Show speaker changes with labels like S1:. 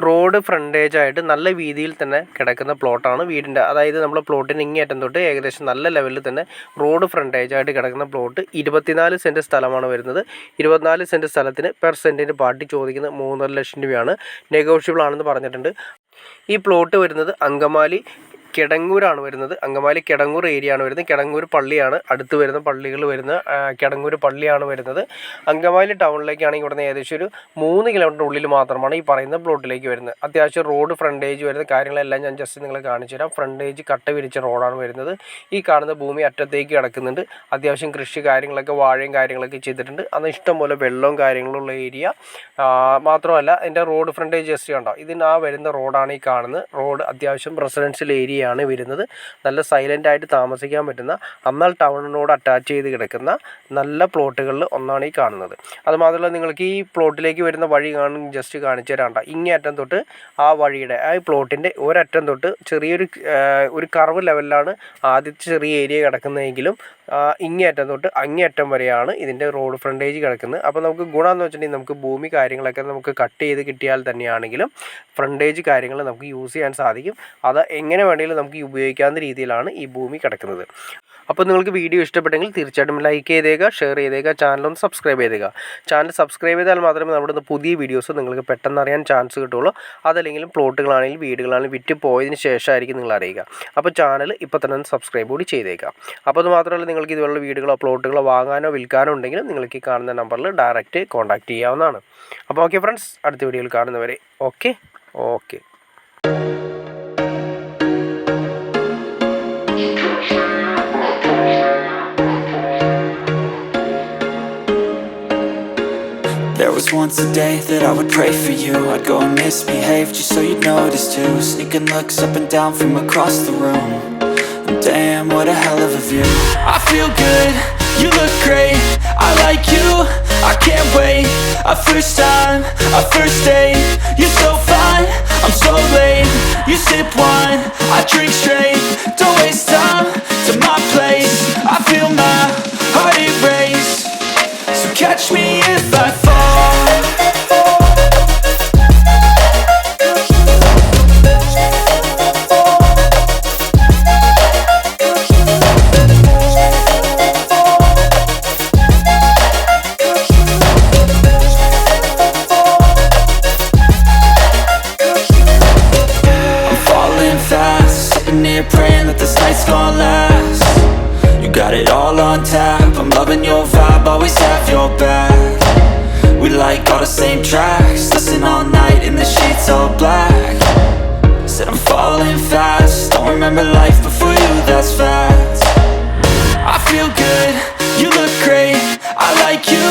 S1: Road frontage ആയിട്ട് നല്ല വീതിയിൽ തന്നെ കിടക്കുന്ന പ്ലോട്ടാണ് വീടിൻ്റെ. അതായത് നമ്മുടെ പ്ലോട്ടിന് ഇങ്ങേറ്റം തൊട്ട് ഏകദേശം നല്ല ലെവലിൽ തന്നെ റോഡ് ഫ്രണ്ടേജ് ആയിട്ട് കിടക്കുന്ന പ്ലോട്ട് 24 സെൻറ്റ് സ്ഥലമാണ് വരുന്നത്. 24 സെൻറ്റ് സ്ഥലത്തിന് പെർ സെൻറ്റിന് പാർട്ടി ചോദിക്കുന്നത് 3.5 ലക്ഷം രൂപയാണ്. നെഗോഷ്യബിൾ ആണെന്ന് പറഞ്ഞിട്ടുണ്ട്. ഈ പ്ലോട്ട് വരുന്നത് അങ്കമാലി കിടങ്ങൂരാണ് വരുന്നത്. അങ്കമാലി കിടങ്ങൂർ ഏരിയ ആണ് വരുന്നത്. കിടങ്ങൂർ പള്ളിയാണ് അടുത്ത് വരുന്ന പള്ളികൾ വരുന്ന കിടങ്ങൂർ പള്ളിയാണ് വരുന്നത്. അങ്കമാലി ടൗണിലേക്കാണെങ്കിൽ ഇവിടുന്ന് ഏകദേശം ഒരു 3 കിലോമീറ്റർ ഉള്ളിൽ മാത്രമാണ് ഈ പറയുന്ന പ്ലോട്ടിലേക്ക് വരുന്നത്. അത്യാവശ്യം റോഡ് ഫ്രണ്ടേജ് വരുന്ന കാര്യങ്ങളെല്ലാം ഞാൻ ജസ്റ്റ് നിങ്ങളെ കാണിച്ചു തരാം. ഫ്രണ്ടേജ് കട്ട വിരിച്ച റോഡാണ് വരുന്നത്. ഈ കാണുന്ന ഭൂമി അറ്റത്തേക്ക് കിടക്കുന്നുണ്ട്. അത്യാവശ്യം കൃഷി കാര്യങ്ങളൊക്കെ വാഴയും കാര്യങ്ങളൊക്കെ ചെയ്തിട്ടുണ്ട്. അന്ന് ഇഷ്ടംപോലെ വെള്ളവും കാര്യങ്ങളുള്ള ഏരിയ മാത്രമല്ല ഇതിൻ്റെ റോഡ് ഫ്രണ്ടേജ് ജസ്റ്റ് കണ്ടോ, ഇതിന് ആ വരുന്ന റോഡാണ് ഈ കാണുന്നത്. റോഡ് അത്യാവശ്യം റെസിഡൻഷ്യൽ ഏരിയ ആണ് വരുന്നത്. നല്ല സൈലൻ്റ് ആയിട്ട് താമസിക്കാൻ പറ്റുന്ന, എന്നാൽ ടൗണിനോട് അറ്റാച്ച് ചെയ്ത് കിടക്കുന്ന നല്ല പ്ലോട്ടുകളിൽ ഒന്നാണ് ഈ കാണുന്നത്. അതുമാത്രമല്ല നിങ്ങൾക്ക് ഈ പ്ലോട്ടിലേക്ക് വരുന്ന വഴി ജസ്റ്റ് കാണിച്ചു തരാണ്ട. ഇങ്ങേ അറ്റം തൊട്ട് ആ വഴിയുടെ ആ പ്ലോട്ടിൻ്റെ ഒരറ്റം തൊട്ട് ഒരു കർവ് ലെവലിലാണ് ആദ്യത്തെ ചെറിയ ഏരിയ കിടക്കുന്നതെങ്കിലും ഇങ്ങേയറ്റം തൊട്ട് അങ്ങേയറ്റം വരെയാണ് ഇതിൻ്റെ റോഡ് ഫ്രണ്ടേജ് കിടക്കുന്നത്. അപ്പോൾ നമുക്ക് ഗുണമെന്ന് വെച്ചിട്ടുണ്ടെങ്കിൽ നമുക്ക് ഭൂമി കാര്യങ്ങളൊക്കെ നമുക്ക് കട്ട് ചെയ്ത് കിട്ടിയാൽ തന്നെയാണെങ്കിലും ഫ്രണ്ടേജ് കാര്യങ്ങൾ നമുക്ക് യൂസ് ചെയ്യാൻ സാധിക്കും. അത് എങ്ങനെ വേണമെങ്കിലും നമുക്ക് ഉപയോഗിക്കാവുന്ന രീതിയിലാണ് ഈ ഭൂമി കിടക്കുന്നത്. അപ്പോൾ നിങ്ങൾക്ക് വീഡിയോ ഇഷ്ടപ്പെട്ടെങ്കിൽ തീർച്ചയായിട്ടും ലൈക്ക് ചെയ്തേക്കുക, ഷെയർ ചെയ്തേക്കുക, ചാനലൊന്ന് സബ്സ്ക്രൈബ് ചെയ്തേക്കുക. ചാനൽ സബ്സ്ക്രൈബ് ചെയ്താൽ മാത്രമേ നമ്മുടെ പുതിയ വീഡിയോസ് നിങ്ങൾക്ക് പെട്ടെന്ന് അറിയാൻ ചാൻസ് കിട്ടുള്ളൂ. അതല്ലെങ്കിലും പ്ലോട്ടുകളാണെങ്കിലും വീടുകളാണെങ്കിലും വിറ്റ് പോയതിന് ശേഷമായിരിക്കും നിങ്ങൾ അറിയുക. അപ്പോൾ ചാനൽ ഇപ്പോൾ തന്നെ ഒന്ന് സബ്സ്ക്രൈബ് കൂടി ചെയ്തേക്കാം. അപ്പോൾ അത് മാത്രമല്ല നിങ്ങൾക്ക് ഇതുപോലുള്ള വീടുകളോ പ്ലോട്ടുകളോ വാങ്ങാനോ വിൽക്കാനോ ഉണ്ടെങ്കിലും നിങ്ങൾക്ക് ഈ കാണുന്ന നമ്പറിൽ ഡയറക്റ്റ് കോൺടാക്റ്റ് ചെയ്യാവുന്നതാണ്. അപ്പോൾ ഓക്കെ ഫ്രണ്ട്സ്, അടുത്ത വീഡിയോയിൽ കാണുന്നവരെ okay.
S2: There was once a day that I would pray for you. I'd go and misbehave just so you'd notice too. Sneaking looks up and down from across the room. And damn, what a hell of a view. I feel good, you look great, I like you, I can't wait. A first time, a first date. You're so fine, I'm so late. You sip wine, I drink straight. Don't waste time to my place. I feel my heart erase. So catch me if I fall. Praying that this night's gonna last. You got it all on tap, I'm loving your vibe, always have your back. We like all the same tracks, listen all night in the sheets all black. Said I'm falling fast, don't remember life before you, that's fact. I feel good, you look great, I like you,